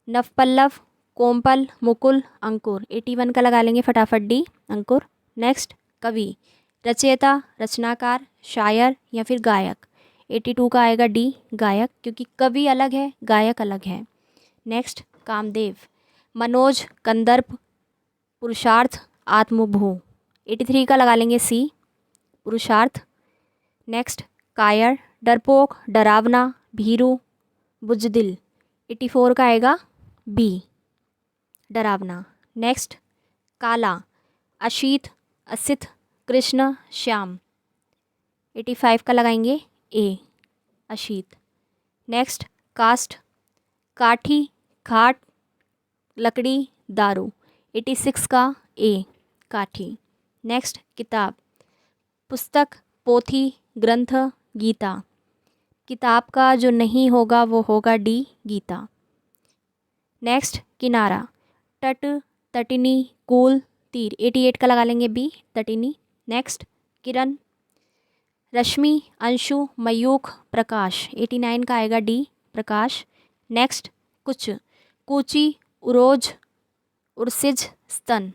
नवपल्लव, कोमपल, मुकुल, अंकुर। 81 का लगा लेंगे फटाफट डी, अंकुर। नेक्स्ट कवि, रचयिता, रचनाकार, शायर या फिर गायक। 82 का आएगा डी गायक, क्योंकि कवि अलग है गायक अलग है। नेक्स्ट कामदेव। मनोज कंदर्प पुरुषार्थ आत्मभू। 83 का लगा लेंगे सी पुरुषार्थ। नेक्स्ट कायर डरपोक डरावना भीरू बुजदिल। 84 का आएगा बी डरावना। नेक्स्ट काला अशीत असित कृष्ण श्याम। 85 का लगाएंगे ए अशीत। नेक्स्ट कास्ट काठी खाट लकड़ी दारू। 86 का ए काठी। नेक्स्ट किताब पुस्तक पोथी ग्रंथ गीता। किताब का जो नहीं होगा वो होगा डी गीता। नेक्स्ट किनारा तट तटिनी कूल तीर। 88 का लगा लेंगे बी तटिनी। नेक्स्ट किरण रश्मि अंशु मयूख प्रकाश। 89 का आएगा डी प्रकाश। नेक्स्ट कुछ कूची उरोज उर्सिज स्तन।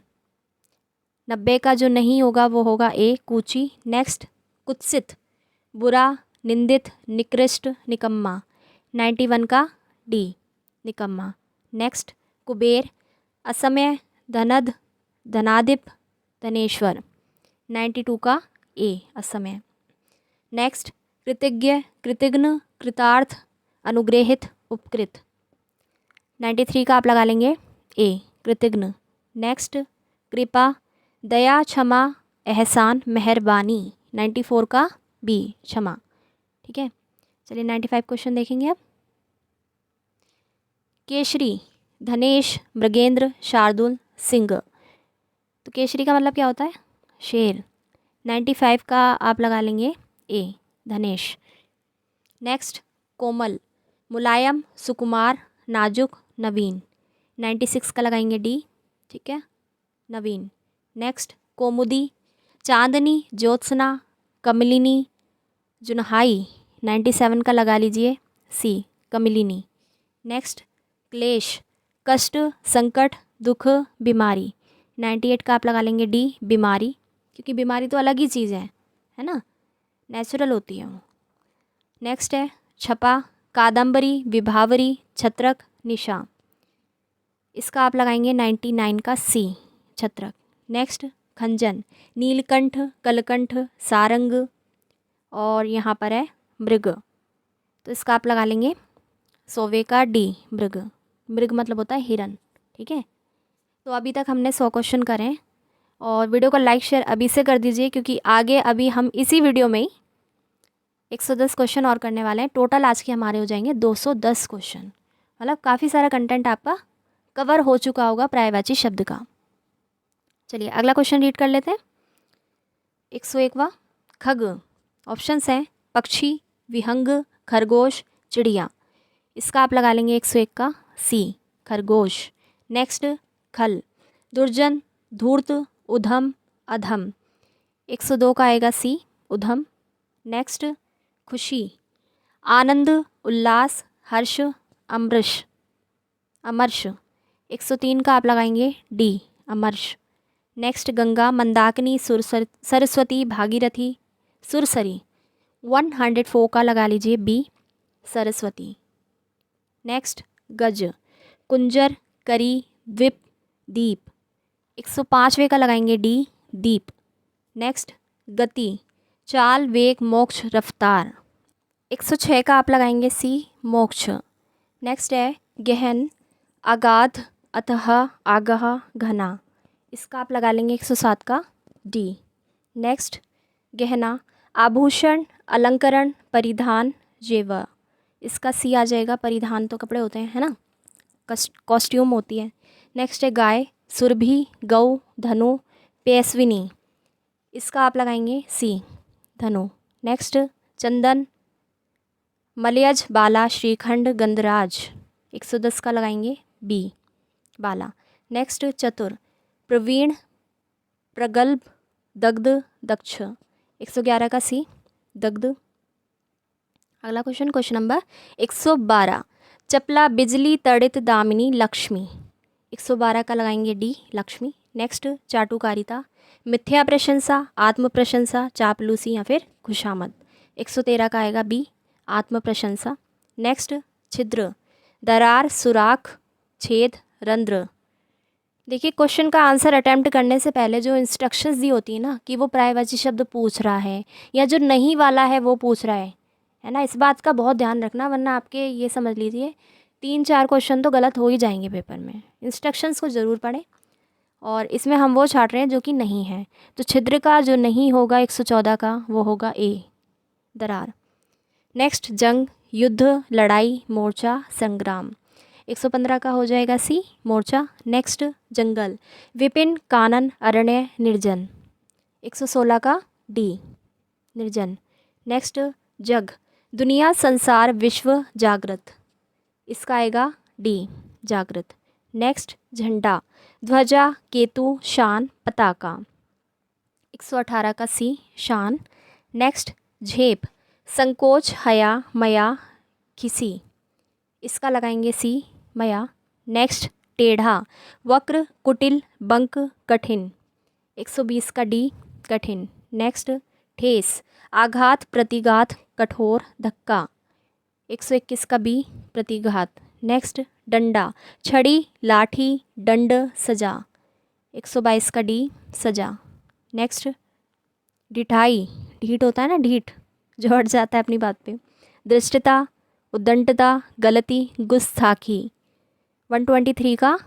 90 का जो नहीं होगा वो होगा ए कूची। नेक्स्ट कुत्सित बुरा निंदित निकृष्ट निकम्मा। 91 का डी निकम्मा। नेक्स्ट कुबेर असमय धनद धनादिप धनेश्वर। 92 का ए असमय। नेक्स्ट कृतज्ञ कृतघ्न कृतार्थ अनुग्रहित उपकृत। 93 का आप लगा लेंगे ए कृतघ्न। नेक्स्ट कृपा दया क्षमा एहसान मेहरबानी। 94 का बी क्षमा। ठीक है, चलिए 95 क्वेश्चन देखेंगे अब। केशरी धनेश मृगेंद्र शार्दुल सिंह। तो केशरी का मतलब क्या होता है शेर। 95 का आप लगा लेंगे ए धनेश। नेक्स्ट कोमल मुलायम सुकुमार नाजुक नवीन। 96 का लगाएंगे डी ठीक है नवीन। नेक्स्ट कोमुदी चांदनी ज्योत्सना कमलिनी जुनहाई। 97 का लगा लीजिए सी कमलिनी। नेक्स्ट क्लेश कष्ट संकट दुख बीमारी। 98 का आप लगा लेंगे डी बीमारी, क्योंकि बीमारी तो अलग ही चीज़ है ना, नेचुरल होती है वो। नेक्स्ट है छपा कादम्बरी विभावरी छत्रक निशा। इसका आप लगाएंगे 99 का सी छत्रक। नेक्स्ट खंजन नीलकंठ कलकंठ सारंग और यहाँ पर है मृग, तो इसका आप लगा लेंगे 100 का डी मृग। मृग मतलब होता है हिरन। ठीक है, तो अभी तक हमने 100 क्वेश्चन करे और वीडियो को लाइक शेयर अभी से कर दीजिए, क्योंकि आगे अभी हम इसी वीडियो में ही 110 क्वेश्चन और करने वाले हैं। टोटल आज के हमारे हो जाएंगे 210 क्वेश्चन, मतलब काफ़ी सारा कंटेंट आपका कवर हो चुका होगा पर्यायवाची शब्द का। चलिए अगला क्वेश्चन रीड कर लेते हैं। 101वां खग। ऑप्शंस हैं पक्षी विहंग खरगोश चिड़िया। इसका आप लगा लेंगे 101 का सी खरगोश। नेक्स्ट खल दुर्जन धूर्त उधम अधम। 102 का आएगा सी उधम। नेक्स्ट खुशी आनंद उल्लास हर्ष अमृष अमर्ष। 103 का आप लगाएंगे डी अमर्ष। नेक्स्ट गंगा मंदाकिनी सरस्वती भागीरथी सुरसरी। 104 का लगा लीजिए बी सरस्वती। नेक्स्ट गज कुंजर करी द्वीप दीप। 105वें का लगाएंगे डी दीप। नेक्स्ट गति चाल वेग मोक्ष रफ्तार। 106 का आप लगाएंगे सी मोक्ष। नेक्स्ट है गहन अगाध अतः आगह घना। इसका आप लगा लेंगे 107 का डी। नेक्स्ट गहना आभूषण अलंकरण परिधान जेवर। इसका सी आ जाएगा, परिधान तो कपड़े होते हैं है ना, कॉस्ट्यूम होती है। नेक्स्ट है गाय सुरभि गौ धनु पेस्विनी। इसका आप लगाएंगे सी धनु। नेक्स्ट चंदन मलयज बाला श्रीखंड गंधराज। 110 का लगाएंगे बी बाला। नेक्स्ट चतुर प्रवीण प्रगल्भ दग्ध दक्ष। 111 का सी दग्ध। अगला क्वेश्चन क्वेश्चन नंबर 112 चपला बिजली तड़ित दामिनी लक्ष्मी। 112 का लगाएंगे डी लक्ष्मी। नेक्स्ट चाटुकारिता मिथ्या प्रशंसा आत्म प्रशंसा चापलूसी या फिर खुशामद। 113 का आएगा बी आत्म प्रशंसा। नेक्स्ट छिद्र, दरार, सुराख, छेद, रंध्र। देखिए क्वेश्चन का आंसर अटेम्प्ट करने से पहले जो इंस्ट्रक्शंस दी होती है ना कि वो पर्यायवाची शब्द पूछ रहा है या जो नहीं वाला है वो पूछ रहा है ना, इस बात का बहुत ध्यान रखना, वरना आपके ये समझ लीजिए 3-4 क्वेश्चन तो गलत हो ही जाएंगे पेपर में। इंस्ट्रक्शंस को ज़रूर पढ़ें। और इसमें हम वो छाट रहे हैं जो कि नहीं है, तो छिद्र का जो नहीं होगा 114 का वो होगा ए, दरार। नेक्स्ट जंग, युद्ध, लड़ाई, मोर्चा, संग्राम। 115 का हो जाएगा सी, मोर्चा। नेक्स्ट जंगल, विपिन, कानन, अरण्य, निर्जन। 116 का डी, निर्जन। नेक्स्ट जग, दुनिया, संसार, विश्व, जागृत। इसका आएगा डी, जागृत। नेक्स्ट झंडा, ध्वजा, केतु, शान, पताका। 118 का सी, शान। नेक्स्ट झेप, संकोच, हया, मया, खिसी। इसका लगाएंगे सी, मया। नेक्स्ट टेढ़ा, वक्र, कुटिल, बंक, कठिन। 120 का डी, कठिन। नेक्स्ट ठेस, आघात, प्रतिघात, कठोर, धक्का। 121 का बी, प्रतिघात। नेक्स्ट डंडा, छड़ी, लाठी, दंड, सजा। 122 का डी, सजा। नेक्स्ट ढिठाई, ढीठ होता है ना, ढीठ जो हट जाता है अपनी बात पे। दृष्टता, उद्दंडता, गलती, गुस्ताखी। 123 का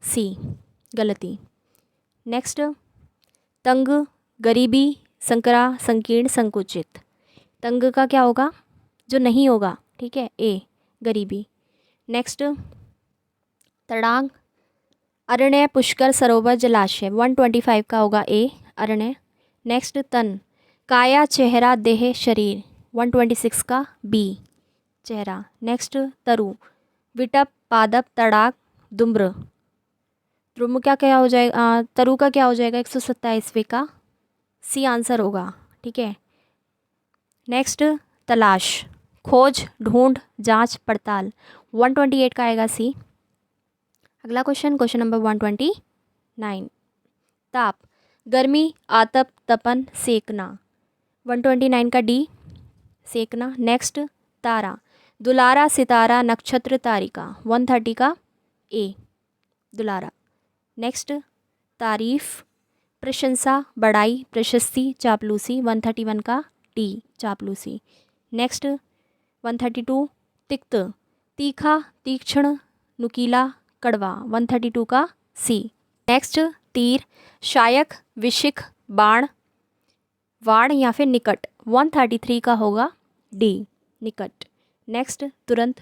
सी, गलती। नेक्स्ट तंग, गरीबी, संकरा, संकीर्ण, संकुचित। तंग का क्या होगा, जो नहीं होगा, ठीक है, ए, गरीबी। नेक्स्ट तड़ाग, अरण्य, पुष्कर, सरोवर, जलाशय। 125 का होगा ए, अरण्य। नेक्स्ट तन, काया, चेहरा, देह, शरीर। 126 का बी, चेहरा। नेक्स्ट तरु, विटप, पादप, तड़ाक, दुम्र। द्रुम का क्या हो जाएगा, तरु का क्या हो जाएगा 127वें का सी आंसर होगा, ठीक है। नेक्स्ट तलाश, खोज, ढूंढ, जांच, पड़ताल। 128 का आएगा सी। अगला क्वेश्चन, क्वेश्चन नंबर 129। ताप, गर्मी, आतप, तपन, सेकना। 129 का डी, सेकना। नेक्स्ट तारा, दुलारा, सितारा, नक्षत्र, तारिका। 130 का ए, दुलारा। नेक्स्ट तारीफ, प्रशंसा, बड़ाई, प्रशस्ति, चापलूसी। 131 का डी, चापलूसी। नेक्स्ट 132 तिक्त, तीखा, तीक्ष्ण, नुकीला, कड़वा। 132 का सी। नेक्स्ट तीर, शायक, विशिख, बाण, वाण या फिर निकट। 133 का होगा डी, निकट। नेक्स्ट तुरंत,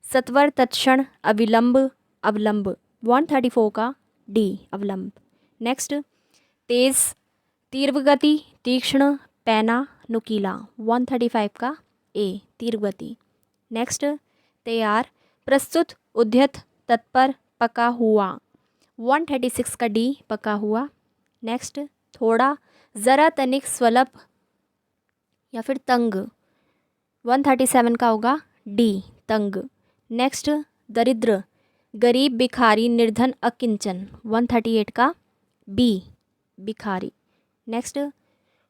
सत्वर, तत्क्षण, अविलंब, अवलंब। 134 का डी, अवलंब। नेक्स्ट तेज, तीव्र गति, तीक्ष्ण, पैना, नुकीला। 135 का ए, तीव्र गति। नेक्स्ट तैयार, प्रस्तुत, उद्यत, तत्पर, पका हुआ। 136 का डी, पका हुआ। नेक्स्ट थोड़ा, ज़रा, तनिक, स्वल्प या फिर तंग। 137 का होगा डी, तंग। नेक्स्ट दरिद्र, गरीब, भिखारी, निर्धन, अकिंचन। 138 का बी, भिखारी। नेक्स्ट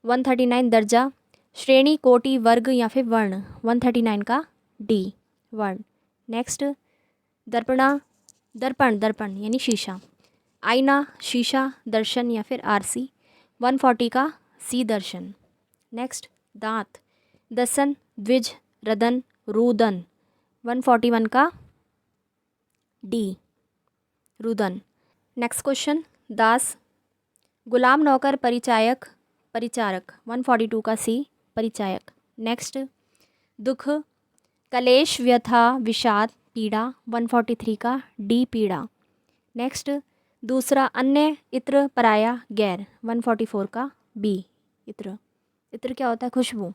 139 दर्जा, श्रेणी, कोटि, वर्ग या फिर वर्ण। 139 का डी, वर्ण। नेक्स्ट दर्पणा, दर्पण, दर्पण यानी शीशा। आईना, शीशा, दर्शन या फिर आरसी। 140 का सी, दर्शन। नेक्स्ट दांत, दसन, द्विज, रदन, रुदन। 141 का डी, रुदन। नेक्स्ट क्वेश्चन, दास, गुलाम, नौकर, परिचायक, परिचारक। 142 का सी, परिचायक। नेक्स्ट दुख, कलेश, व्यथा, विषाद, पीड़ा। 143 का डी, पीड़ा। नेक्स्ट दूसरा अन्य, इत्र, पराया, गैर। 144 का बी, इत्र। इत्र क्या होता है, खुशबू।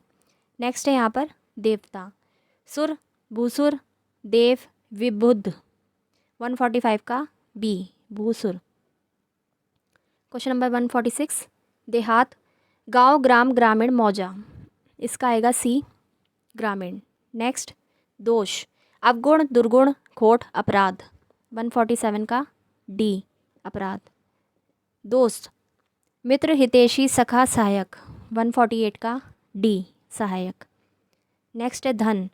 नेक्स्ट है यहाँ पर देवता, सुर, भूसुर, देव, विबुद्ध। 145 का बी, भूसुर। क्वेश्चन नंबर 146 देहात, गांव, ग्राम, ग्रामीण, मौजा। इसका आएगा सी, ग्रामीण। नेक्स्ट दोष, अवगुण, दुर्गुण, खोट, अपराध। 147 का डी, अपराध। दोस्त, मित्र, हितैषी, सखा, सहायक। 148 का डी, सहायक। नेक्स्ट है धन,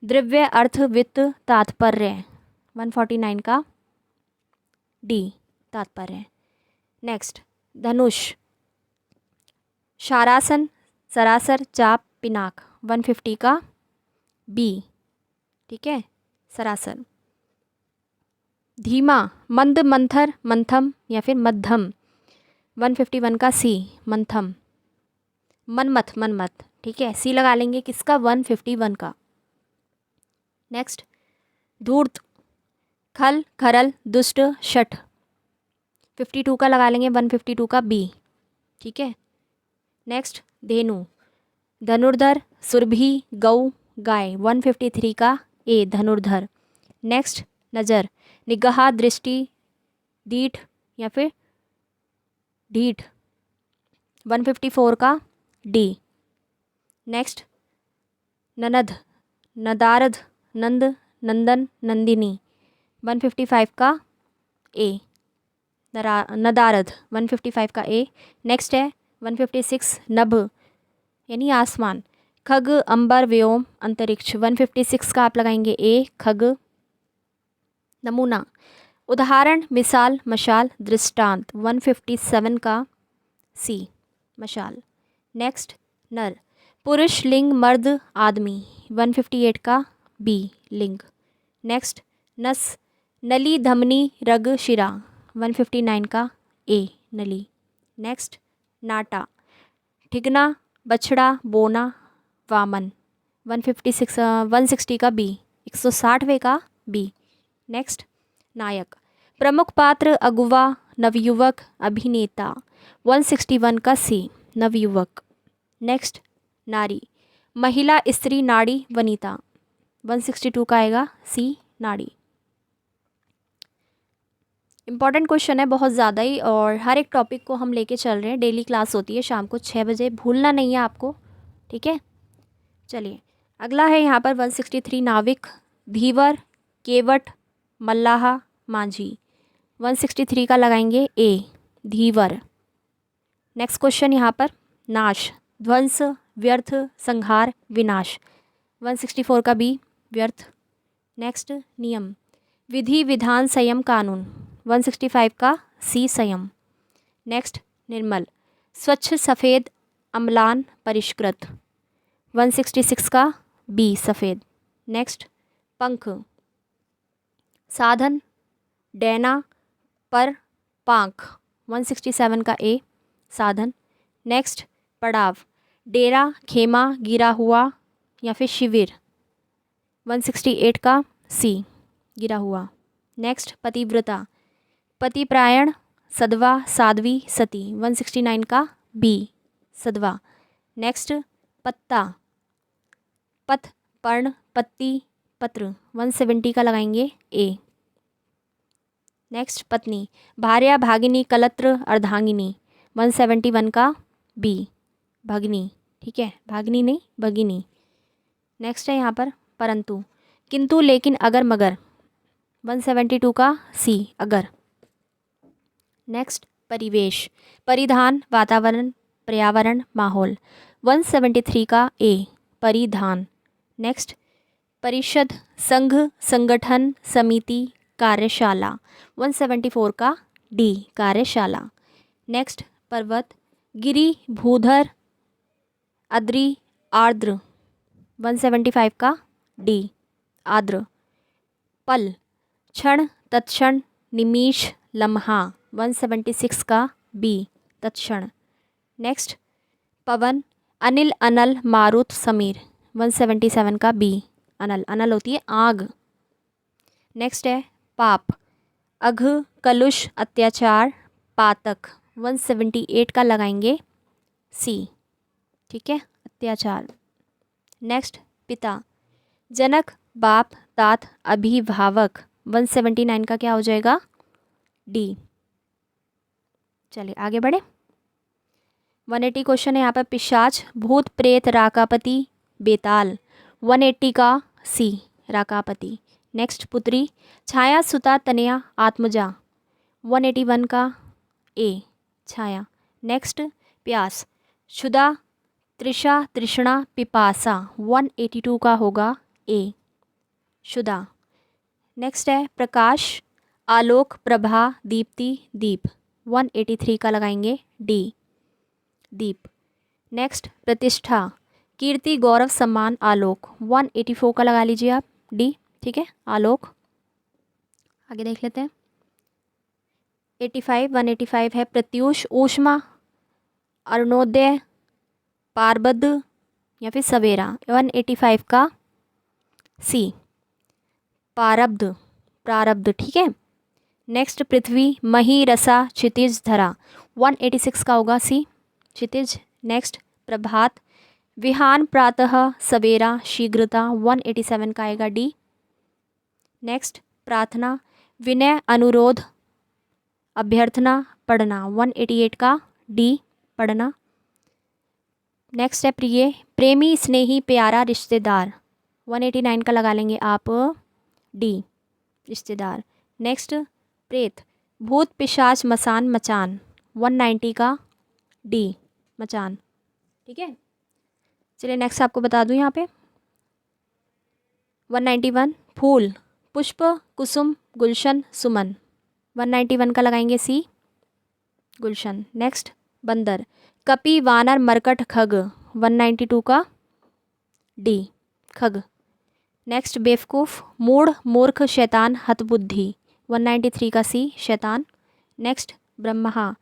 द्रव्य, अर्थ, वित्त, तात्पर्य, 149 का डी तात्पर्य। नेक्स्ट धनुष, शारासन, सरासर, चाप, पिनाक, 150 का बी, ठीक है, सरासर। धीमा, मंद, मंथर, मंथम या फिर मध्यम, 151 का सी, मंथम। मनमथ, मनमथ, ठीक है, सी लगा लेंगे किसका, 151 का। नेक्स्ट धूर्त, खल, खरल, दुष्ट, शठ, 52 का लगा लेंगे, 152 का बी, ठीक है। नेक्स्ट धेनु, धनुर्धर, सुरभि, गौ, गाय, 153 का ए, धनुर्धर। नेक्स्ट नज़र, निगाह, दृष्टि, दीठ या फिर ढीठ, 154 का डी। नेक्स्ट ननद, नदारद, नंद, नंदन, नंदिनी, 155 का ए, नदारद, 155 का ए। नेक्स्ट है 156 नभ यानी आसमान, खग, अंबर, व्योम, अंतरिक्ष, 156 का आप लगाएंगे ए, खग। नमूना, उदाहरण, मिसाल, मशाल, दृष्टांत, 157 का सी, मशाल। नेक्स्ट नर, पुरुष, लिंग, मर्द, आदमी, 158 का बी, लिंग। नेक्स्ट नस, नली, धमनी, रग, शिरा, 159 का ए, नली। नेक्स्ट नाटा, ठिगना, बछड़ा, बोना, वामन, 160 का बी, 160वें का बी। नेक्स्ट नायक, प्रमुख पात्र, अगुवा, नवयुवक, अभिनेता, 161 का सी, नवयुवक। नेक्स्ट नारी, महिला, स्त्री, नाड़ी, वनिता, 162 का आएगा सी, नाड़ी। इम्पॉर्टेंट क्वेश्चन है बहुत ज़्यादा ही, और हर एक टॉपिक को हम लेके चल रहे हैं। डेली क्लास होती है शाम को 6 बजे, भूलना नहीं है आपको, ठीक है। चलिए अगला है यहाँ पर 163 नाविक, धीवर, केवट, मल्लाह, माझी, 163 का लगाएंगे ए, धीवर। नेक्स्ट क्वेश्चन यहाँ पर नाश, ध्वंस, व्यर्थ, संहार, विनाश, 164 का बी, व्यर्थ। नेक्स्ट नियम, विधि, विधान, संयम, कानून, 165 का सी, संयम। नेक्स्ट निर्मल, स्वच्छ, सफ़ेद, अम्लान, परिष्कृत, 166 का बी, सफ़ेद। नेक्स्ट पंख, साधन, डैना, पर, पांख, 167 का ए, साधन। नेक्स्ट पड़ाव, डेरा, खेमा, गिरा हुआ या फिर शिविर, 168 का सी, गिरा हुआ। नेक्स्ट पतिव्रता, पतिप्रायण, सदवा, साध्वी, सती, 169 का बी, सदवा। नेक्स्ट पत्ता, पथ, पर्ण, पत्ती, पत्र, 170 का लगाएंगे ए। नेक्स्ट पत्नी, भार्या, भागिनी, कलत्र, अर्धांगिनी, 171 का बी, भगनी, ठीक है, भागिनी नहीं भगिनी। नेक्स्ट है यहाँ पर परंतु, किंतु, लेकिन, अगर, मगर, 172 का सी, अगर। नेक्स्ट परिवेश, परिधान, वातावरण, पर्यावरण, माहौल, 173 का ए, परिधान। नेक्स्ट परिषद, संघ, संगठन, समिति, कार्यशाला, 174 का डी, कार्यशाला। नेक्स्ट पर्वत, गिरि, भूधर, अद्रि, आर्द्र, 175 का डी, आर्द्र। पल, क्षण, तत्क्षण, निमिष, लम्हा, 176 का बी, तत्क्षण। नेक्स्ट पवन, अनिल, अनल, मारुत, समीर, 177 का बी, अनल, अनल होती है आग। नेक्स्ट है पाप, अघ, कलुष, अत्याचार, पातक, 178 का लगाएंगे सी, ठीक है, अत्याचार। नेक्स्ट पिता, जनक, बाप, तात, अभिभावक, 179 का क्या हो जाएगा डी। चलिए आगे बढ़े। 180 क्वेश्चन है यहाँ पर पिशाच, भूत, प्रेत, राकापति, बेताल, 180 का सी, राकापति। नेक्स्ट पुत्री, छाया, सुता, तनया, आत्मजा, 181 का ए, छाया। नेक्स्ट प्यास, क्षुधा, तृषा, तृष्णा, पिपासा 182 का होगा ए, शुदा। नेक्स्ट है प्रकाश, आलोक, प्रभा, दीप्ति, दीप 183 का लगाएंगे डी, दीप। नेक्स्ट प्रतिष्ठा, कीर्ति, गौरव, सम्मान, आलोक 184 का लगा लीजिए आप डी, ठीक है, आलोक। आगे देख लेते हैं 185 है प्रत्यूष, ऊष्मा, अरुणोदय, पारबद्ध या फिर सवेरा 185 का सी, पारब्ध, प्रारब्ध, ठीक है। नेक्स्ट पृथ्वी, मही, रसा, क्षितिज, धरा 186 का होगा सी, क्षितिज। नेक्स्ट प्रभात, विहान, प्रातः, सवेरा, शीघ्रता 187 का आएगा डी। नेक्स्ट प्रार्थना, विनय, अनुरोध, अभ्यर्थना, पढ़ना 188 का डी, पढ़ना। नेक्स्ट है प्रिय, प्रेमी, स्नेही, प्यारा, रिश्तेदार 189 का लगा लेंगे आप डी, रिश्तेदार। नेक्स्ट प्रेत, भूत, पिशाच, मसान, मचान 190 का डी, मचान, ठीक है। चलिए नेक्स्ट आपको बता दूं यहाँ पे 191 फूल, पुष्प, कुसुम, गुलशन, सुमन 191 का लगाएंगे सी, गुलशन। नेक्स्ट बंदर, कपि, वानर, मरकट, खग 192 का डी, खग। नेक्स्ट बेवकूफ़, मूढ़, मूर्ख, शैतान, हतबुद्धि 193 का सी, शैतान। नेक्स्ट ब्रह्मा,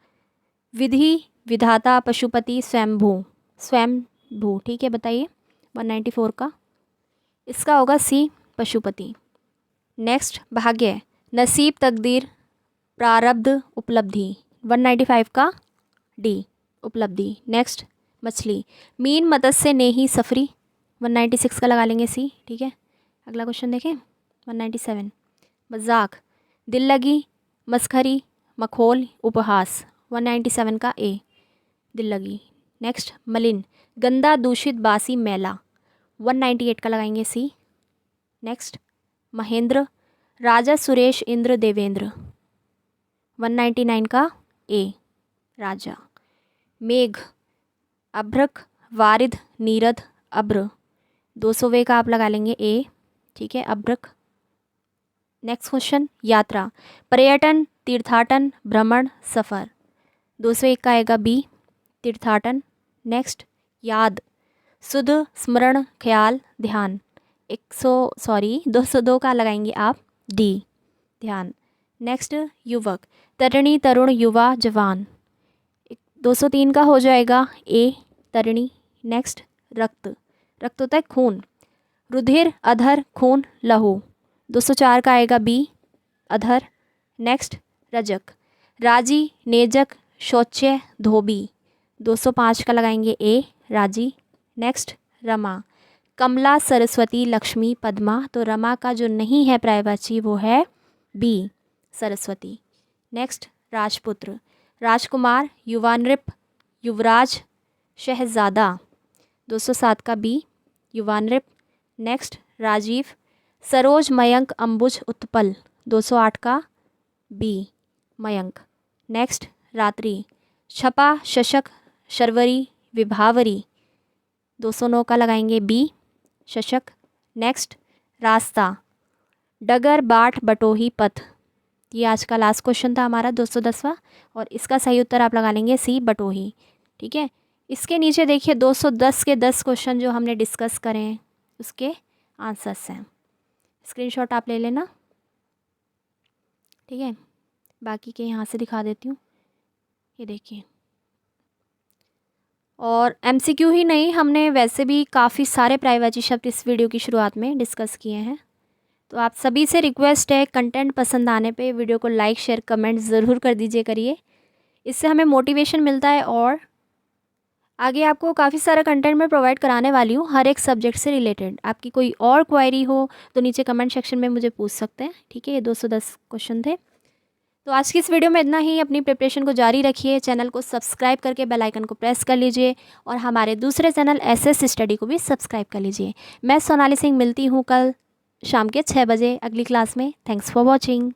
विधि, विधाता, पशुपति, स्वयंभू, स्वयंभू, ठीक है, बताइए 194 का, इसका होगा सी, पशुपति। नेक्स्ट भाग्य, नसीब, तकदीर, प्रारब्ध, उपलब्धि 195 का डी, उपलब्धि। नेक्स्ट मछली, मीन, मत्स्य, नेही, सफरी 196 का लगा लेंगे सी, ठीक है। अगला क्वेश्चन देखें 197 मजाक, दिल लगी, मस्खरी, मखौल, उपहास 197 का ए, दिल लगी। नेक्स्ट मलिन, गंदा, दूषित, बासी, मैला 198 का लगाएंगे सी। नेक्स्ट महेंद्र, राजा, सुरेश, इंद्र, देवेंद्र 199 का ए, राजा। मेघ, अभ्रक, वारिद, नीरद, अब्र 200वें का आप लगा लेंगे ए, ठीक है, अभ्रक। नेक्स्ट क्वेश्चन यात्रा, पर्यटन, तीर्थाटन, भ्रमण, सफ़र 201 का आएगा बी, तीर्थाटन। नेक्स्ट याद, सुध, स्मरण, ख्याल, ध्यान 202 का लगाएंगे आप डी, ध्यान। नेक्स्ट युवक, तरुणी, तरुण, युवा, जवान 203 का हो जाएगा ए, तरुणी। नेक्स्ट रक्त, रक्त होता है खून, रुधिर, अधर, खून, लहू 204 का आएगा बी, अधर। नेक्स्ट रजक, राजी, नेजक, शौच्य, धोबी 205 का लगाएंगे ए, राजी। नेक्स्ट रमा, कमला, सरस्वती, लक्ष्मी, पद्मा, तो रमा का जो नहीं है पर्यायवाची वो है बी, सरस्वती। नेक्स्ट राजपुत्र, राजकुमार, युवा नृप, युवराज, शहजादा 207 का बी, युवा नृप। नेक्स्ट राजीव, सरोज, मयंक, अंबुज, उत्पल 208 का बी, मयंक। नेक्स्ट रात्रि, छपा, शशक, शर्वरी, विभावरी 209 का लगाएंगे बी, शशक। नेक्स्ट रास्ता, डगर, बाट, बटोही, पथ, ये आज का लास्ट क्वेश्चन था हमारा 210वां, और इसका सही उत्तर आप लगा लेंगे सी, बटोही, ठीक है। इसके नीचे देखिए 210 के 10 क्वेश्चन जो हमने डिस्कस करें उसके आंसर्स हैं, स्क्रीनशॉट आप ले लेना, ठीक है। बाकी के यहाँ से दिखा देती हूँ, ये देखिए। और एमसीक्यू ही नहीं, हमने वैसे भी काफ़ी सारे पर्यायवाची शब्द इस वीडियो की शुरुआत में डिस्कस किए हैं। तो आप सभी से रिक्वेस्ट है, कंटेंट पसंद आने पे वीडियो को लाइक, शेयर, कमेंट ज़रूर कर दीजिए करिए, इससे हमें मोटिवेशन मिलता है और आगे आपको काफ़ी सारा कंटेंट मैं प्रोवाइड कराने वाली हूँ हर एक सब्जेक्ट से रिलेटेड। आपकी कोई और क्वेरी हो तो नीचे कमेंट सेक्शन में मुझे पूछ सकते हैं, ठीक है। ये 210 क्वेश्चन थे। तो आज की इस वीडियो में इतना ही। अपनी प्रिपरेशन को जारी रखिए, चैनल को सब्सक्राइब करके बेल आइकन को प्रेस कर लीजिए और हमारे दूसरे चैनल एसएस स्टडी को भी सब्सक्राइब कर लीजिए। मैं सोनाली सिंह मिलती हूँ कल शाम के 6 बजे अगली क्लास में। Thanks for watching.